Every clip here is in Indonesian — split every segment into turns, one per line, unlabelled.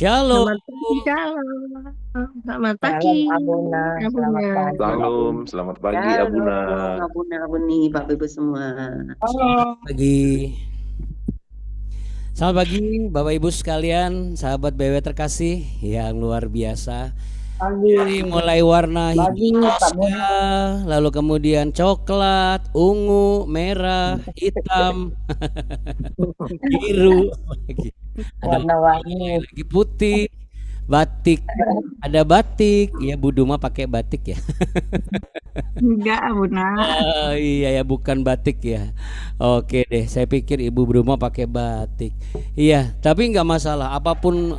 Shalom.
Selamat pagi, Shalom. Selamat pagi,
Shalom Abuna, selamat
Abuna.
pagi.
Salam, selamat pagi Abuna.
Shalom Abuna, Abuni, Bapak Ibu semua.
Pagi. Selamat pagi Bapak Ibu sekalian, sahabat BW terkasih yang luar biasa. Dari mulai warna
Pagi,
hijau
Pak Bun.
toska, lalu kemudian coklat, ungu, merah, hitam, biru, ada
Warna-warni.
lagi putih, batik. Ada batik, ya Bu Duma pakai batik ya.
Enggak, Abuna.
Oh, iya ya, bukan batik ya. Oke deh, saya pikir Ibu Bruma pakai batik. Iya, tapi nggak masalah. Apapun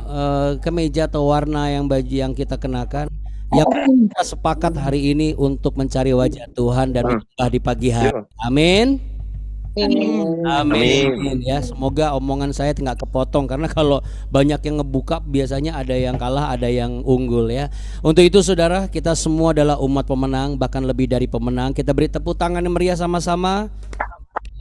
kemeja atau warna yang baju yang kita kenakan, yang kita sepakat hari ini untuk mencari wajah Tuhan dan menyembah di pagi hari. Amin. Amin. Ya, semoga omongan saya nggak kepotong karena kalau banyak yang ngebuka biasanya ada yang kalah, ada yang unggul ya. Untuk itu saudara, kita semua adalah umat pemenang, bahkan lebih dari pemenang. Kita beri tepuk tangan yang meriah sama-sama.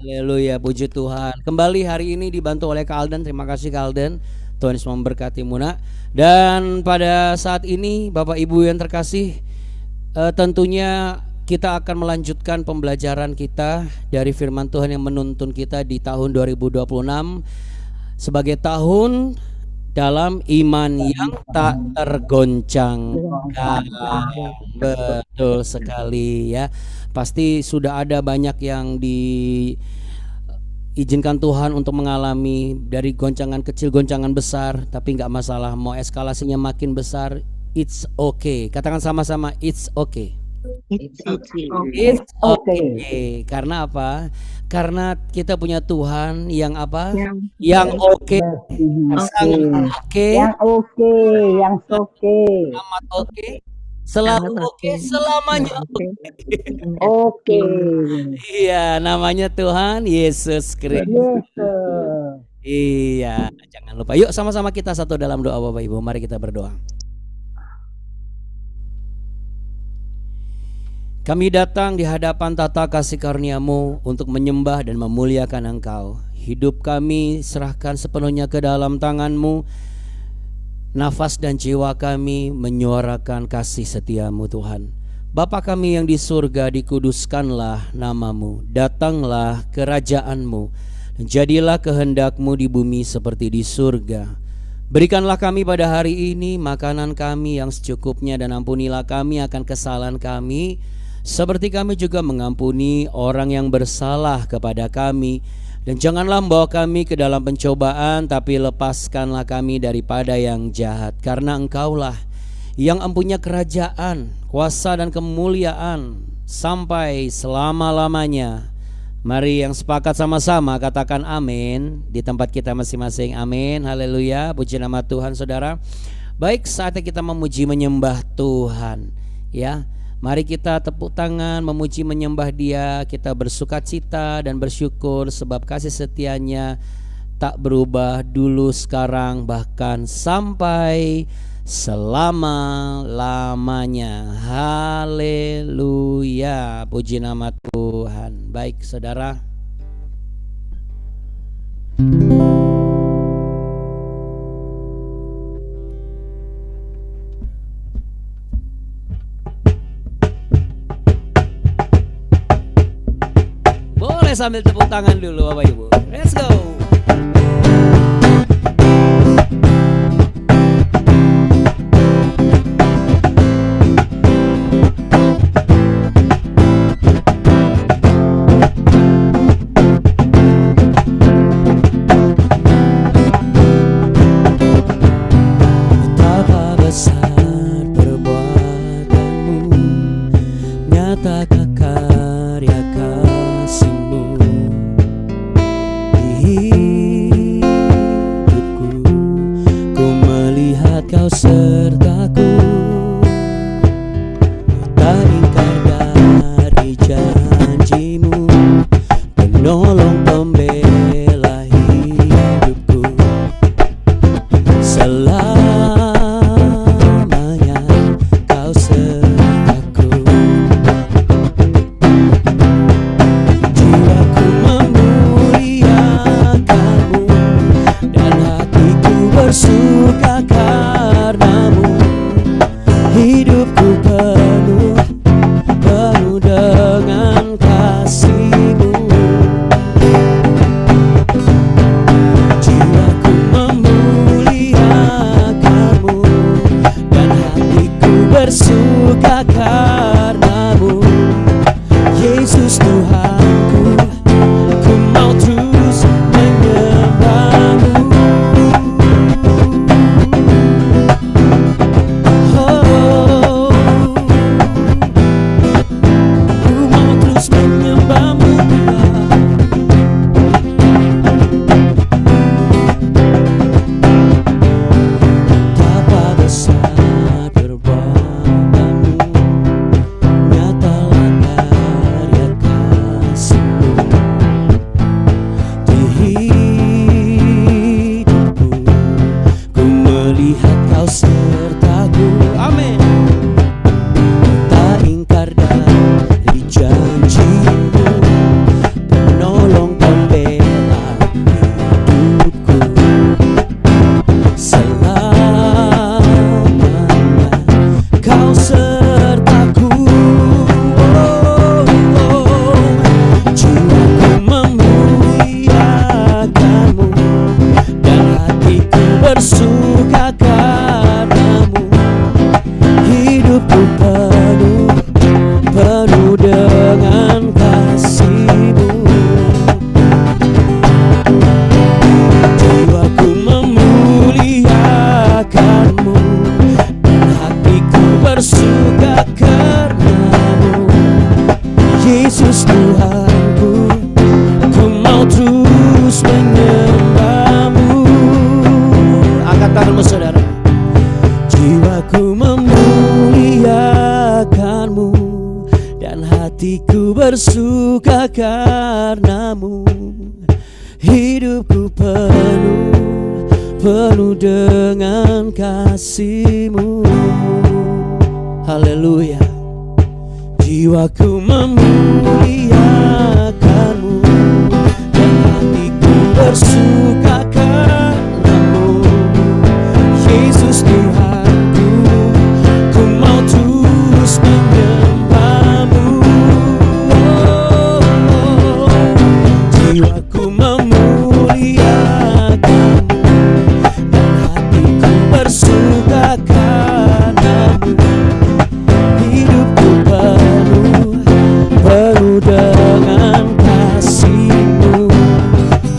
Haleluya, puji Tuhan. Kembali hari ini dibantu oleh Kak Alden. Terima kasih Kak Alden. Tuhan Yesus memberkati Muna. Dan pada saat ini Bapak Ibu yang terkasih, tentunya kita akan melanjutkan pembelajaran kita dari firman Tuhan yang menuntun kita di tahun 2026 sebagai tahun dalam iman yang tak tergoncangkan. Betul sekali ya. Pasti sudah ada banyak yang diizinkan Tuhan untuk mengalami dari goncangan kecil, goncangan besar, tapi nggak masalah. Mau eskalasinya makin besar, it's okay. Katakan sama-sama, it's okay.
It's okay.
It's okay. Karena apa? Karena kita punya Tuhan yang apa? Yang oke. Sangat oke.
Yang oke, yang oke.
Amat oke. Selalu oke, selamanya
Oke.
Iya, namanya Tuhan Yesus Kristus.
Yesus.
Iya, jangan lupa. Yuk sama-sama kita satu dalam doa Bapak Ibu. Mari kita berdoa. Kami datang di hadapan tata kasih karunia-Mu untuk menyembah dan memuliakan Engkau. Hidup kami serahkan sepenuhnya ke dalam tangan-Mu. Nafas dan jiwa kami menyuarakan kasih setia-Mu Tuhan. Bapa kami yang di surga, dikuduskanlah nama-Mu. Datanglah kerajaan-Mu. Jadilah kehendak-Mu di bumi seperti di surga. Berikanlah kami pada hari ini makanan kami yang secukupnya, dan ampunilah kami akan kesalahan kami, seperti kami juga mengampuni orang yang bersalah kepada kami. Dan janganlah membawa kami ke dalam pencobaan, tapi lepaskanlah kami daripada yang jahat. Karena Engkaulah yang mempunyai kerajaan, kuasa dan kemuliaan sampai selama-lamanya. Mari yang sepakat sama-sama katakan amin di tempat kita masing-masing. Amin, haleluya, puji nama Tuhan saudara. Baik, saatnya kita memuji menyembah Tuhan ya. Mari kita tepuk tangan, memuji menyembah Dia. Kita bersukacita dan bersyukur sebab kasih setianya tak berubah dulu, sekarang, bahkan sampai selama-lamanya. Haleluya, puji nama Tuhan. Baik saudara, boleh sambil tepuk tangan dulu Bapak Ibu. Let's go. Betapa besar perbuatanmu, nyatakan karya kasih-Mu di bersuka karenamu. Hidupku penuh dengan kasih-Mu. Haleluya. Jiwaku memuliakan-Mu dan hatiku bersuka karenamu. Yesus Tuhanku, ku mau terus menyembah-Mu. Jiwaku memuliakan-Mu dan hatiku bersuka karenamu. Hidupku penuh dengan kasih-Mu.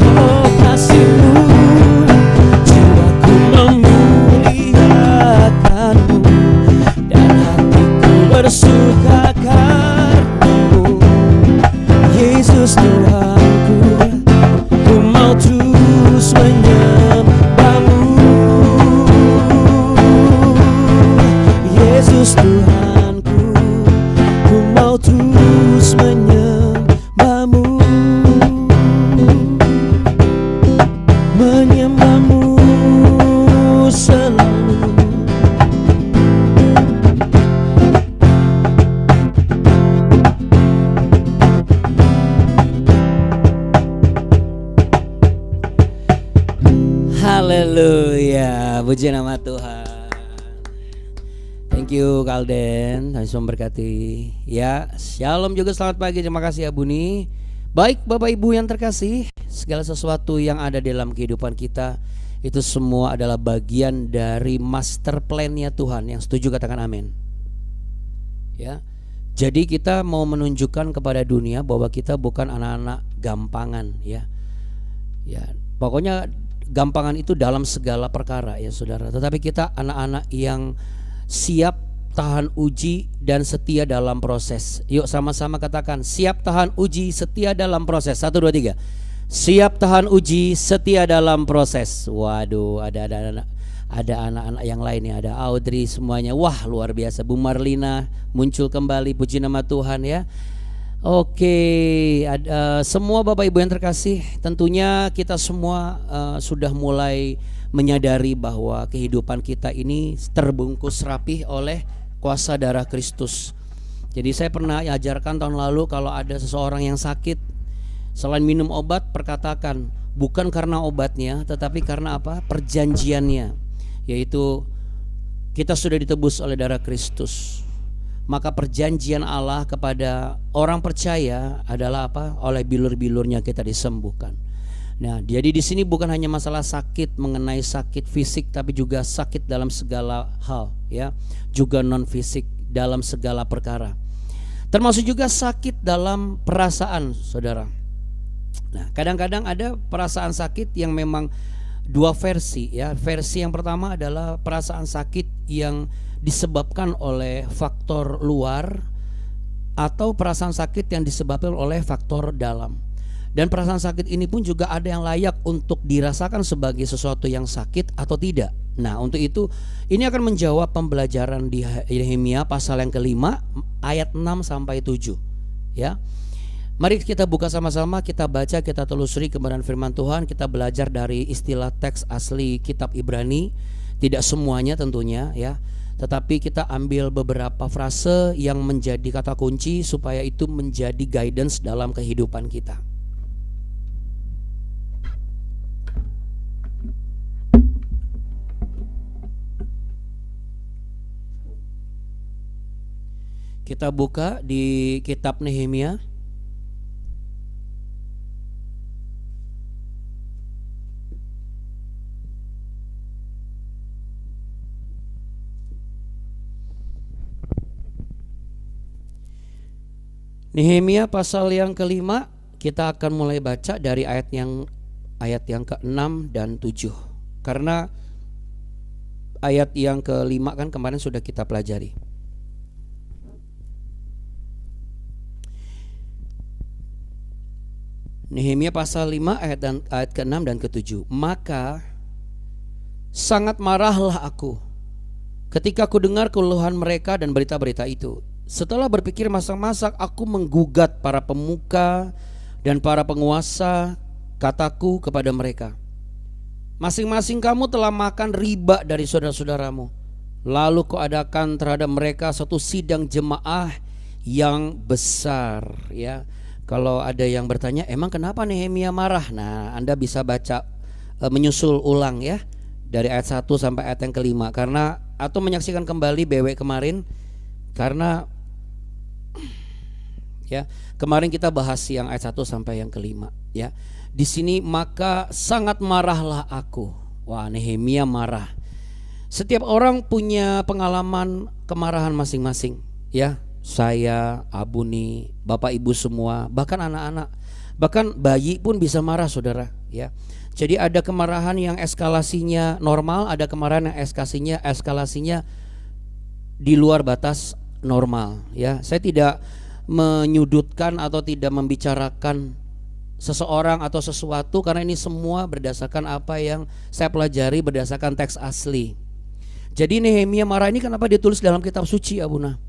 Oh kasih-Mu, jiwaku memuliakan-Mu dan hatiku bersuka karenamu. Yesus Tuhanku, ku mau terus menyembah-Mu. Yesus Tuhanku, ku mau terus menyembah-Mu. Menyembah-Mu selalu. Haleluya, puji nama Tuhan. Thank you Kalden, Tuhan Yesus memberkati. Ya, shalom juga, selamat pagi. Terima kasih ya Buni. Baik Bapak Ibu yang terkasih, segala sesuatu yang ada dalam kehidupan kita itu semua adalah bagian dari master plan-nya Tuhan. Yang setuju katakan amin. Ya. Jadi kita mau menunjukkan kepada dunia bahwa kita bukan anak-anak gampangan ya. Ya, pokoknya gampangan itu dalam segala perkara ya Saudara. Tetapi kita anak-anak yang siap tahan uji dan setia dalam proses. Yuk sama-sama katakan, siap tahan uji, setia dalam proses. 1, 2, 3. Siap tahan uji, setia dalam proses. Waduh, ada anak-anak yang lain ya. Ada Audrey semuanya. Wah, luar biasa. Bu Marlina muncul kembali, puji nama Tuhan ya. Oke, semua Bapak Ibu yang terkasih, tentunya kita semua sudah mulai menyadari bahwa kehidupan kita ini terbungkus rapih oleh kuasa darah Kristus. Jadi saya pernah ajarkan tahun lalu, kalau ada seseorang yang sakit, selain minum obat, perkatakan bukan karena obatnya, tetapi karena apa? Perjanjiannya, yaitu kita sudah ditebus oleh darah Kristus. Maka perjanjian Allah kepada orang percaya adalah apa? Oleh bilur-bilurnya kita disembuhkan. Nah, jadi di sini bukan hanya masalah sakit mengenai sakit fisik, tapi juga sakit dalam segala hal, ya, juga non fisik dalam segala perkara. Termasuk juga sakit dalam perasaan, saudara. Nah, kadang-kadang ada perasaan sakit yang memang dua versi, ya. Versi yang pertama adalah perasaan sakit yang disebabkan oleh faktor luar atau perasaan sakit yang disebabkan oleh faktor dalam. Dan perasaan sakit ini pun juga ada yang layak untuk dirasakan sebagai sesuatu yang sakit atau tidak. Nah, untuk itu ini akan menjawab pembelajaran di Nehemia pasal yang kelima ayat 6 sampai 7, ya. Mari kita buka sama-sama, kita baca, kita telusuri kebenaran firman Tuhan. Kita belajar dari istilah teks asli kitab Ibrani. Tidak semuanya tentunya, ya, tetapi kita ambil beberapa frase yang menjadi kata kunci supaya itu menjadi guidance dalam kehidupan kita. Kita buka di kitab Nehemia Nehemia pasal yang kelima. Kita akan mulai baca dari ayat yang ke-6 dan 7. Karena ayat yang kelima kan kemarin sudah kita pelajari. Nehemia pasal 5 ayat ke-6 dan ke-7. Maka sangat marahlah aku ketika ku dengar keluhan mereka dan berita-berita itu. Setelah berpikir masak-masak, aku menggugat para pemuka dan para penguasa. Kataku kepada mereka, masing-masing kamu telah makan riba dari saudara-saudaramu. Lalu kuadakan terhadap mereka satu sidang jemaah yang besar. Ya, kalau ada yang bertanya, emang kenapa Nehemia marah? Nah, Anda bisa baca menyusul ulang ya dari ayat 1 sampai ayat yang kelima, karena atau menyaksikan kembali BW kemarin, karena ya kemarin kita bahas yang ayat 1 sampai yang kelima ya. Di sini, maka sangat marahlah aku. Wah, Nehemia marah. Setiap orang punya pengalaman kemarahan masing-masing ya. Saya, Abuni, Bapak Ibu semua, bahkan anak-anak, bahkan bayi pun bisa marah, saudara ya. Jadi ada kemarahan yang eskalasinya normal, ada kemarahan yang eskalasinya di luar batas normal ya. Saya tidak menyudutkan atau tidak membicarakan seseorang atau sesuatu, karena ini semua berdasarkan apa yang saya pelajari berdasarkan teks asli. Jadi Nehemia marah ini kenapa ditulis dalam kitab suci, Abuna?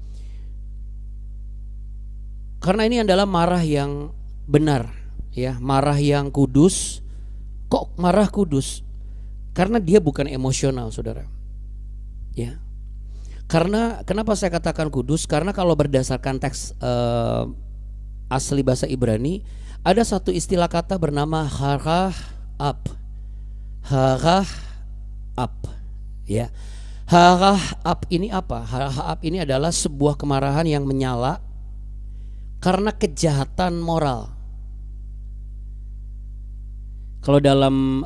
Karena ini adalah marah yang benar ya, marah yang kudus. Kok marah kudus? Karena dia bukan emosional, saudara ya. Karena kenapa saya katakan kudus? Karena kalau berdasarkan teks asli bahasa Ibrani, ada satu istilah kata bernama harah up ya. Harah up ini apa? Harah up ini adalah sebuah kemarahan yang menyala karena kejahatan moral. Kalau dalam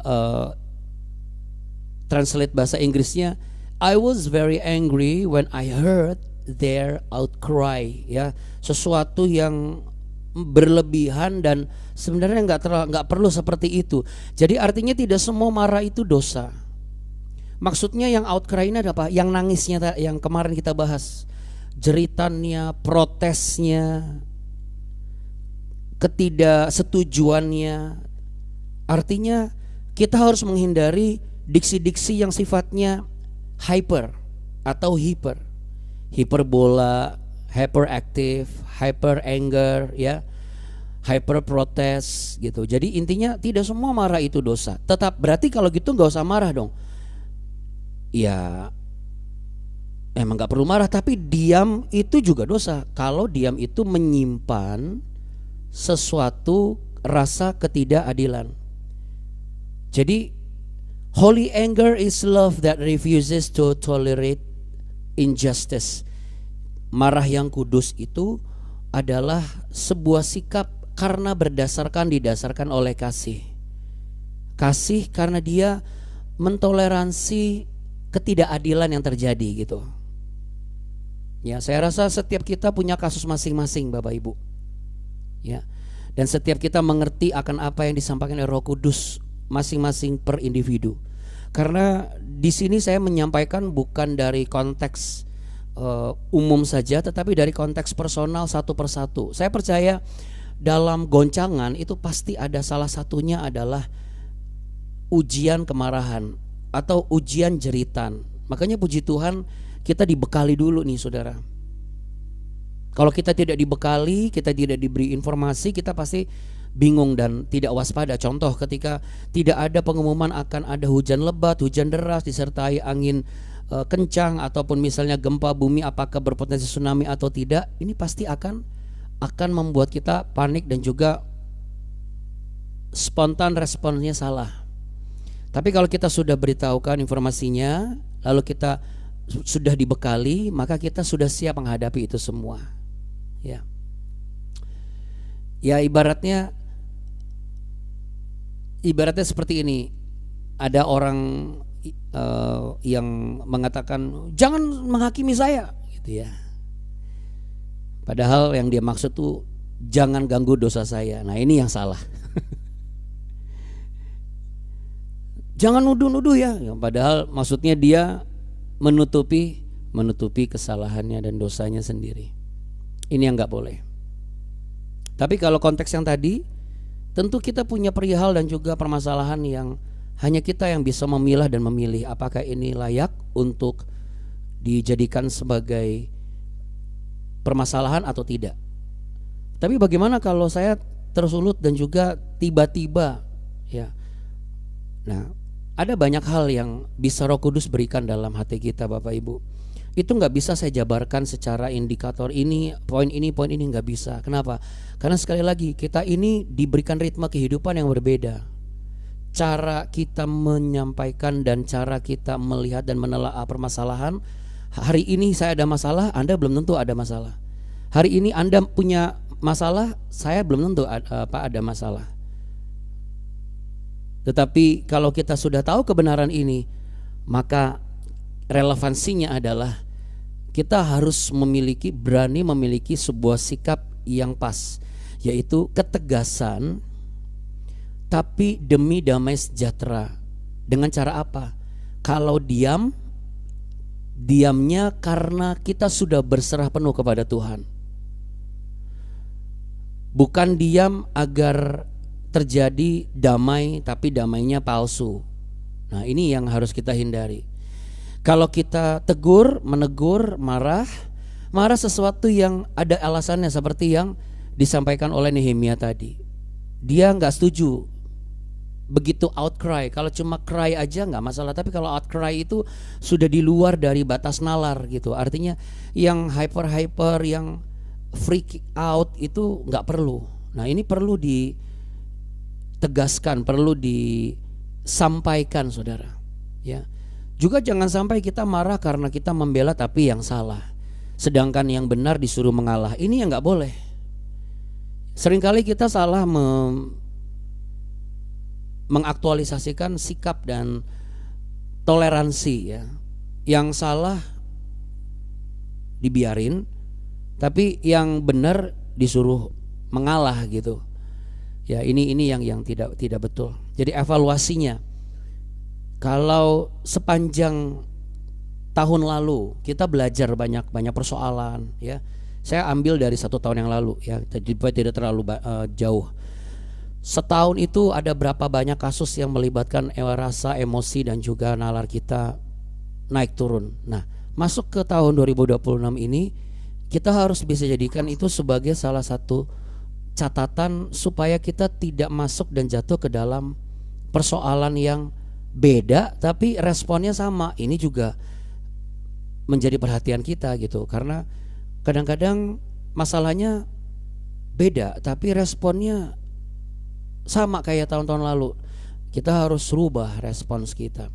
translate bahasa Inggrisnya, I was very angry when I heard their outcry ya. Sesuatu yang berlebihan dan sebenarnya nggak perlu seperti itu. Jadi artinya tidak semua marah itu dosa. Maksudnya yang outcry ini ada apa? Yang nangisnya yang kemarin kita bahas, jeritannya, protesnya, ketidaksetujuannya. Artinya kita harus menghindari diksi-diksi yang sifatnya hyper atau hiperbola, hyperactive, hyper anger ya, hyper protes gitu. Jadi intinya tidak semua marah itu dosa. Tetap berarti kalau gitu nggak usah marah dong. Ya emang nggak perlu marah, tapi diam itu juga dosa. Kalau diam itu menyimpan sesuatu rasa ketidakadilan. Jadi holy anger is love that refuses to tolerate injustice. Marah yang kudus itu adalah sebuah sikap karena didasarkan oleh kasih. Kasih karena dia mentoleransi ketidakadilan yang terjadi gitu. Ya, saya rasa setiap kita punya kasus masing-masing, Bapak Ibu. Ya. Dan setiap kita mengerti akan apa yang disampaikan oleh Roh Kudus masing-masing per individu. Karena di sini saya menyampaikan bukan dari konteks umum saja, tetapi dari konteks personal satu persatu. Saya percaya dalam goncangan itu pasti ada salah satunya adalah ujian kemarahan atau ujian jeritan. Makanya puji Tuhan kita dibekali dulu nih, saudara. Kalau kita tidak dibekali, kita tidak diberi informasi, kita pasti bingung dan tidak waspada. Contoh ketika tidak ada pengumuman akan ada hujan lebat, hujan deras disertai angin kencang, ataupun misalnya gempa bumi apakah berpotensi tsunami atau tidak, ini pasti akan membuat kita panik dan juga spontan responnya salah. Tapi kalau kita sudah beritahukan informasinya, lalu kita sudah dibekali, maka kita sudah siap menghadapi itu semua. Ya, ya ibaratnya seperti ini. Ada orang yang mengatakan jangan menghakimi saya, gitu ya. Padahal yang dia maksud tuh jangan ganggu dosa saya. Nah ini yang salah. Jangan nuduh-nuduh ya. Padahal maksudnya dia menutupi kesalahannya dan dosanya sendiri. Ini yang gak boleh. Tapi kalau konteks yang tadi, tentu kita punya perihal dan juga permasalahan yang hanya kita yang bisa memilah dan memilih apakah ini layak untuk dijadikan sebagai permasalahan atau tidak. Tapi bagaimana kalau saya tersulut dan juga tiba-tiba ya. Nah, ada banyak hal yang bisa Roh Kudus berikan dalam hati kita Bapak Ibu. Itu nggak bisa saya jabarkan secara indikator ini, poin ini nggak bisa. Kenapa? Karena sekali lagi kita ini diberikan ritme kehidupan yang berbeda. Cara kita menyampaikan dan cara kita melihat dan menelaah permasalahan. Hari ini saya ada masalah, Anda belum tentu ada masalah. Hari ini Anda punya masalah, saya belum tentu ada masalah. Tetapi kalau kita sudah tahu kebenaran ini, maka relevansinya adalah kita harus berani memiliki sebuah sikap yang pas, yaitu ketegasan tapi demi damai sejahtera. Dengan cara apa? Kalau diamnya karena kita sudah berserah penuh kepada Tuhan. Bukan diam agar terjadi damai tapi damainya palsu. Nah, ini yang harus kita hindari. Kalau kita menegur, marah sesuatu yang ada alasannya, seperti yang disampaikan oleh Nehemia tadi. Dia nggak setuju begitu outcry. Kalau cuma cry aja nggak masalah, tapi kalau outcry itu sudah di luar dari batas nalar gitu. Artinya yang hyper, yang freak out itu nggak perlu. Nah, ini perlu ditegaskan, perlu disampaikan, saudara. Ya. Juga jangan sampai kita marah karena kita membela tapi yang salah, sedangkan yang benar disuruh mengalah. Ini yang nggak boleh. Seringkali kita salah mengaktualisasikan sikap dan toleransi ya. Yang salah dibiarin, tapi yang benar disuruh mengalah gitu. Ya, ini yang tidak betul. Jadi evaluasinya, kalau sepanjang tahun lalu kita belajar banyak persoalan ya. Saya ambil dari 1 tahun yang lalu ya, jadi tidak terlalu jauh. Setahun itu ada berapa banyak kasus yang melibatkan rasa, emosi dan juga nalar kita naik turun. Nah, masuk ke tahun 2026 ini kita harus bisa jadikan itu sebagai salah satu catatan supaya kita tidak masuk dan jatuh ke dalam persoalan yang beda tapi responnya sama. Ini juga menjadi perhatian kita gitu, karena kadang-kadang masalahnya beda tapi responnya sama kayak tahun-tahun lalu. Kita harus rubah respons kita.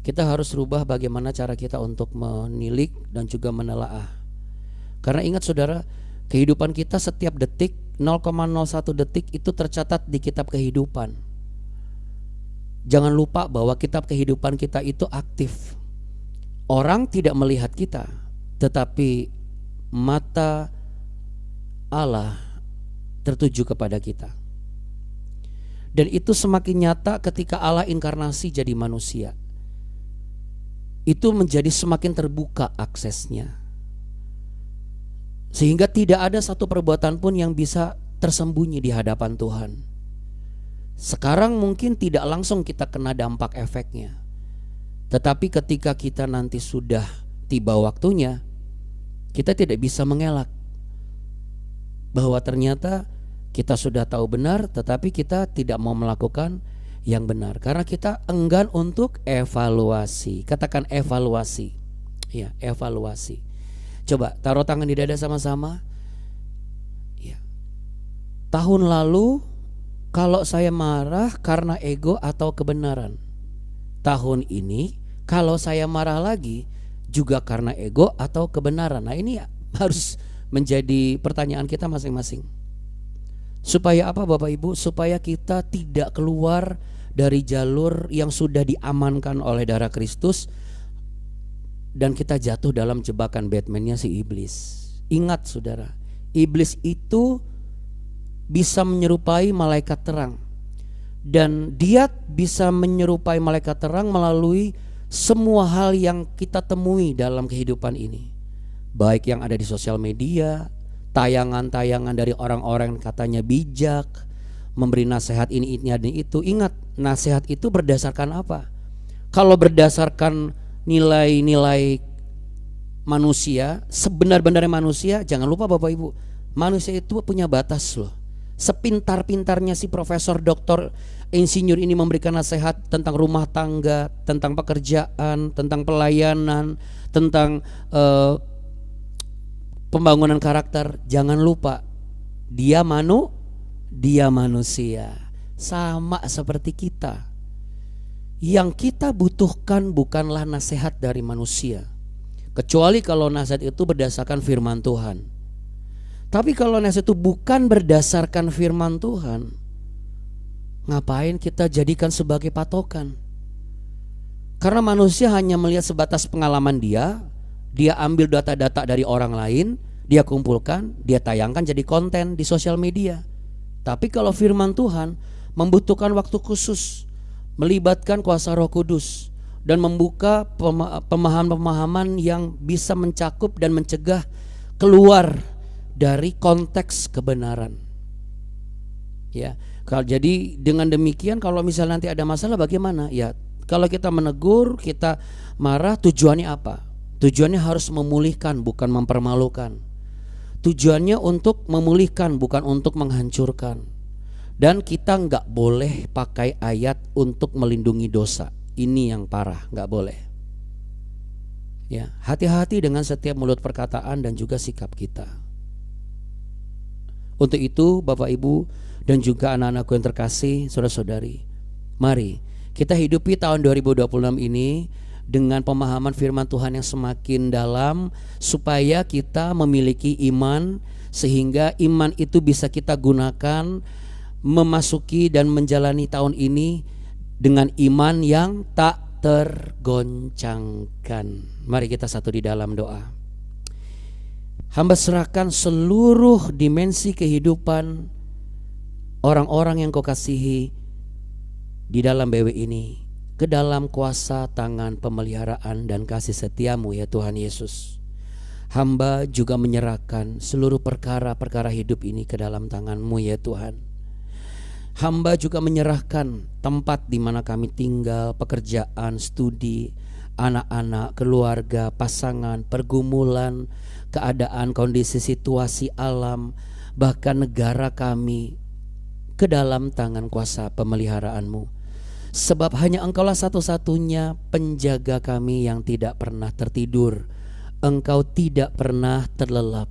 Kita harus rubah bagaimana cara kita untuk menilik dan juga menelaah. Karena ingat saudara, kehidupan kita setiap detik 0,01 detik itu tercatat di kitab kehidupan. Jangan lupa bahwa kitab kehidupan kita itu aktif. Orang tidak melihat kita, tetapi mata Allah tertuju kepada kita. Dan itu semakin nyata ketika Allah inkarnasi jadi manusia. Itu menjadi semakin terbuka aksesnya, sehingga tidak ada satu perbuatan pun yang bisa tersembunyi di hadapan Tuhan. Sekarang mungkin tidak langsung kita kena dampak efeknya, tetapi ketika kita nanti sudah tiba waktunya, kita tidak bisa mengelak bahwa ternyata kita sudah tahu benar, tetapi kita tidak mau melakukan yang benar karena kita enggan untuk evaluasi. Katakan evaluasi. Ya, evaluasi. Coba taruh tangan di dada sama-sama. Ya. Tahun lalu kalau saya marah karena ego atau kebenaran. Tahun ini kalau saya marah lagi juga karena ego atau kebenaran. Nah, ini harus menjadi pertanyaan kita masing-masing. Supaya apa Bapak Ibu? Supaya kita tidak keluar dari jalur yang sudah diamankan oleh darah Kristus dan kita jatuh dalam jebakan Batman-nya si iblis. Ingat saudara, iblis itu bisa menyerupai malaikat terang, dan dia bisa menyerupai malaikat terang melalui semua hal yang kita temui dalam kehidupan ini, baik yang ada di sosial media, tayangan-tayangan dari orang-orang yang katanya bijak, memberi nasihat ini dan itu. Ingat, nasihat itu berdasarkan apa? Kalau berdasarkan nilai-nilai manusia, sebenar-benarnya manusia, jangan lupa Bapak Ibu, manusia itu punya batas loh. Sepintar-pintarnya si profesor, doktor, insinyur ini memberikan nasihat tentang rumah tangga, tentang pekerjaan, tentang pelayanan, tentang pembangunan karakter. Jangan lupa dia manusia, sama seperti kita. Yang kita butuhkan bukanlah nasihat dari manusia, kecuali kalau nasihat itu berdasarkan firman Tuhan. Tapi kalau nasihat itu bukan berdasarkan firman Tuhan, ngapain kita jadikan sebagai patokan? Karena manusia hanya melihat sebatas pengalaman dia ambil data-data dari orang lain, dia kumpulkan, dia tayangkan jadi konten di sosial media. Tapi kalau firman Tuhan membutuhkan waktu khusus, melibatkan kuasa Roh Kudus, dan membuka pemahaman-pemahaman yang bisa mencakup dan mencegah keluar dari konteks kebenaran. Ya, jadi dengan demikian kalau misalnya nanti ada masalah bagaimana? Ya, kalau kita menegur, kita marah, tujuannya apa? Tujuannya harus memulihkan, bukan mempermalukan. Tujuannya untuk memulihkan, bukan untuk menghancurkan. Dan kita nggak boleh pakai ayat untuk melindungi dosa. Ini yang parah, nggak boleh. Ya, hati-hati dengan setiap mulut perkataan dan juga sikap kita. Untuk itu Bapak Ibu dan juga anak-anakku yang terkasih, saudara-saudari, mari kita hidupi tahun 2026 ini dengan pemahaman firman Tuhan yang semakin dalam, supaya kita memiliki iman, sehingga iman itu bisa kita gunakan memasuki dan menjalani tahun ini dengan iman yang tak tergoncangkan. Mari kita satu di dalam doa. Hamba serahkan seluruh dimensi kehidupan orang-orang yang Kau kasihi di dalam BW ini ke dalam kuasa tangan pemeliharaan dan kasih setiamu ya Tuhan Yesus. Hamba juga menyerahkan seluruh perkara-perkara hidup ini ke dalam tangan-Mu ya Tuhan. Hamba juga menyerahkan tempat di mana kami tinggal, pekerjaan, studi, anak-anak, keluarga, pasangan, pergumulan, keadaan, kondisi, situasi alam, bahkan negara kami ke dalam tangan kuasa pemeliharaan-Mu. Sebab hanya Engkaulah satu-satunya penjaga kami yang tidak pernah tertidur. Engkau tidak pernah terlelap.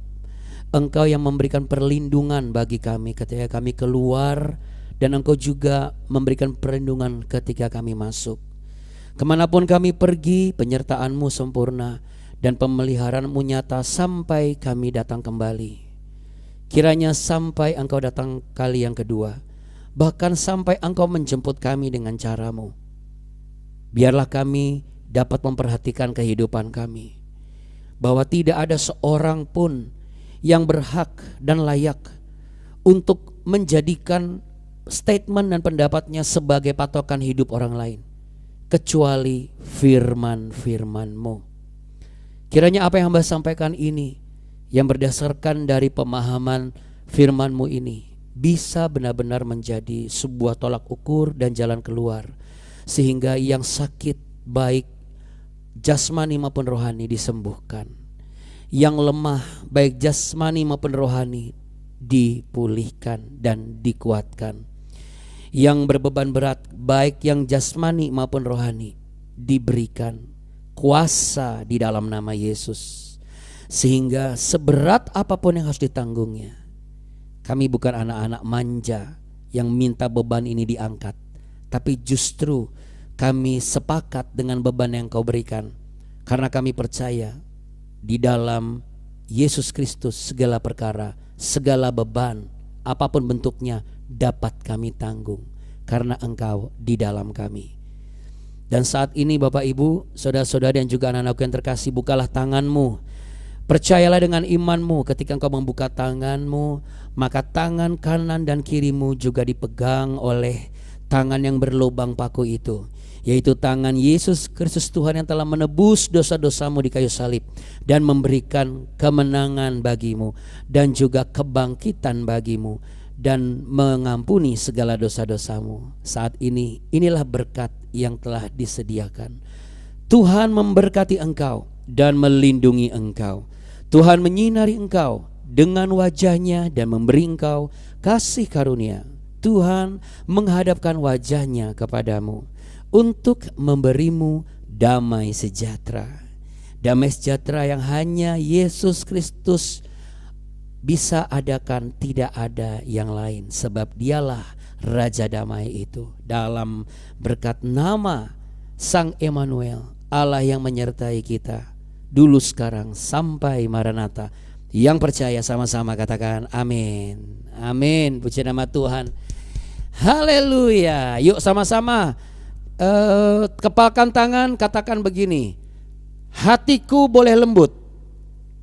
Engkau yang memberikan perlindungan bagi kami ketika kami keluar, dan Engkau juga memberikan perlindungan ketika kami masuk. Kemanapun kami pergi, penyertaan-Mu sempurna dan pemeliharaan-Mu nyata sampai kami datang kembali. Kiranya sampai Engkau datang kali yang kedua, bahkan sampai Engkau menjemput kami dengan cara-Mu. Biarlah kami dapat memperhatikan kehidupan kami, bahwa tidak ada seorang pun yang berhak dan layak untuk menjadikan statement dan pendapatnya sebagai patokan hidup orang lain, kecuali firman-firman-Mu. Kiranya apa yang hamba sampaikan ini, yang berdasarkan dari pemahaman firman-Mu ini, bisa benar-benar menjadi sebuah tolak ukur dan jalan keluar, sehingga yang sakit baik jasmani maupun rohani disembuhkan, yang lemah baik jasmani maupun rohani dipulihkan dan dikuatkan, yang berbeban berat baik yang jasmani maupun rohani diberikan kuasa di dalam nama Yesus, sehingga seberat apapun yang harus ditanggungnya, kami bukan anak-anak manja yang minta beban ini diangkat, tapi justru kami sepakat dengan beban yang Kau berikan, karena kami percaya di dalam Yesus Kristus segala perkara, segala beban apapun bentuknya dapat kami tanggung, karena Engkau di dalam kami. Dan saat ini Bapak Ibu, saudara-saudara dan juga anak-anakku yang terkasih, bukalah tangan-Mu. Percayalah dengan iman-Mu, ketika Engkau membuka tangan-Mu, maka tangan kanan dan kiri-Mu juga dipegang oleh tangan yang berlubang paku itu, yaitu tangan Yesus Kristus Tuhan yang telah menebus dosa-dosamu di kayu salib dan memberikan kemenangan bagimu dan juga kebangkitan bagimu dan mengampuni segala dosa-dosamu. Saat ini, inilah berkat yang telah disediakan. Tuhan memberkati engkau dan melindungi engkau. Tuhan menyinari engkau dengan wajahnya dan memberi engkau kasih karunia. Tuhan menghadapkan wajahnya kepadamu untuk memberimu damai sejahtera. Damai sejahtera yang hanya Yesus Kristus bisa adakan, tidak ada yang lain. Sebab dialah Raja Damai itu. Dalam berkat nama Sang Emmanuel, Allah yang menyertai kita dulu, sekarang, sampai Maranatha. Yang percaya sama-sama katakan amin. Amin. Puji nama Tuhan. Haleluya. Yuk sama-sama kepalkan tangan, katakan begini: hatiku boleh lembut,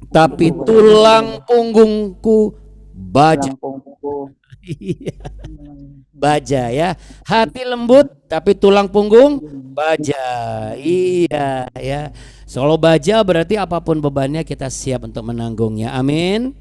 tapi tulang punggungku baja. Iya. Baja ya. Hati lembut tapi tulang punggung baja. Iya ya. Kalau baja berarti apapun bebannya kita siap untuk menanggungnya. Amin.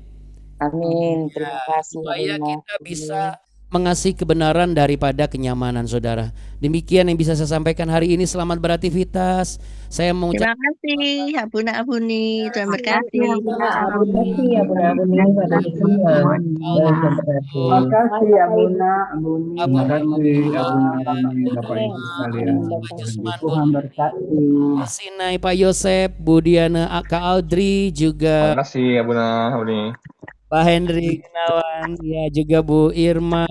Amin. Terima kasih.
Supaya
Abuna.
kita bisa mengasihi kebenaran daripada kenyamanan, saudara. Demikian yang bisa saya sampaikan hari ini. Selamat beraktivitas. Saya mengucapkan
Terima kasih Abuna Abuni. Tuhan berkati.
Terima kasih Abuna Abuni pada semua. Terima kasih Abuna Abuni.
Terima kasih Abuna Bapak Ibu sekalian.
Tuhan berkati.
Sinai, Pak Yosep, Bu Diana, Kak Audrey, juga
Terima kasih Abuna Abuni.
Pak Henry Gunawan, ya juga Bu Irma,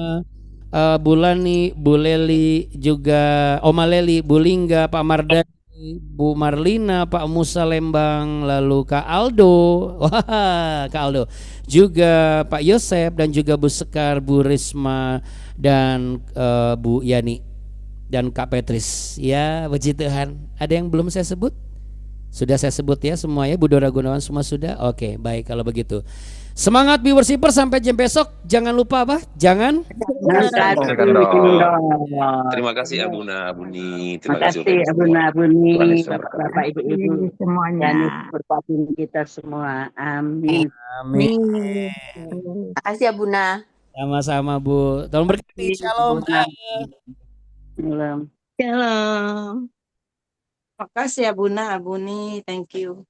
Bu Lani, Bu Leli, juga Oma Leli, Bu Lingga, Pak Mardani, Bu Marlina, Pak Musa Lembang, lalu Kak Aldo, wah Kak Aldo, juga Pak Yosep dan juga Bu Sekar, Bu Risma dan Bu Yani dan Kak Petris. Ya, puji Tuhan. Ada yang belum saya sebut? Sudah saya sebut ya semua ya, Bu Dora Gunawan semua sudah? Oke, baik kalau begitu. Semangat Viewershipper, sampai jam besok. Jangan lupa apa? Jangan
Terima kasih Abuna Abuni.
Terima
Terima kasih
kasih Abuna Abuni,
Tuhan Yesus memberkati.
Bapak Ibu
Semuanya.
dan berkati kita semua. Amin.
Amin.
Terima kasih Abuna.
Sama-sama Bu. Tolong berkati. Shalom.
Shalom.
Shalom.
Makasih ya Buna, Abuni, thank you.